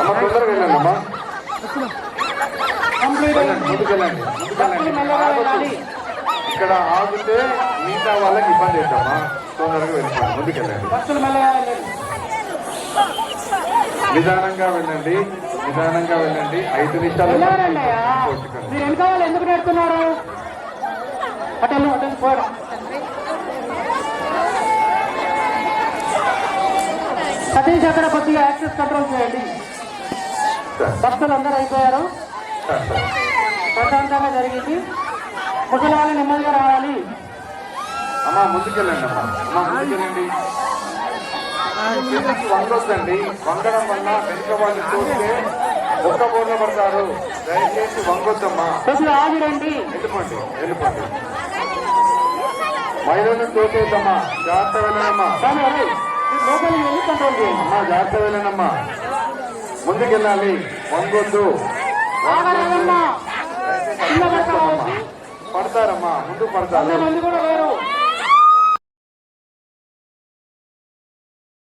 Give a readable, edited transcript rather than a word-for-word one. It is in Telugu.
తొందరగా వెళ్ళండి ముందుకెళ్ళండి ఇక్కడ ఆగితే మిగతా వాళ్ళకి ఇబ్బంది అవుతామా తొందరగా వెళ్ళిపోండి ముందుకెళ్ళండి నిదానంగా వెళ్ళండి 5 నిమిషాలు మీరు వెనక వాళ్ళు ఎందుకు పెడుతున్నారు అటెండ్ పోవడం సతీష్ అక్కడ కొద్దిగా యాక్సెస్ కంట్రోల్ చేయండి భక్తులు అందరూ అయిపోయారు ప్రశాంతంగా జరిగింది ముసలి వాళ్ళు నెమ్మదిగా రావాలి అమ్మా ముందుకెళ్ళండి ముందుకెళ్ళండి వంగొద్దండి వంగడం వల్ల వెనుక వాళ్ళు చూస్తే ఒక్క బోర్లో పడతారు దయచేసి వంగొద్దమ్మా కొద్దిగా ఆగిరండి వెళ్ళిపోండి మహిళలను తోసేద్దమ్మా జాగ్రత్త వెళ్ళనమ్మా లోపలికి వెళ్ళి కంట్రోల్ చేయండి జాగ్రత్త వెళ్ళనమ్మా ముందుకెళ్ళాలి వంగొద్దు పడతారమ్మా పడతారమ్మా ముందు పడతారు మంది కూడా లేరు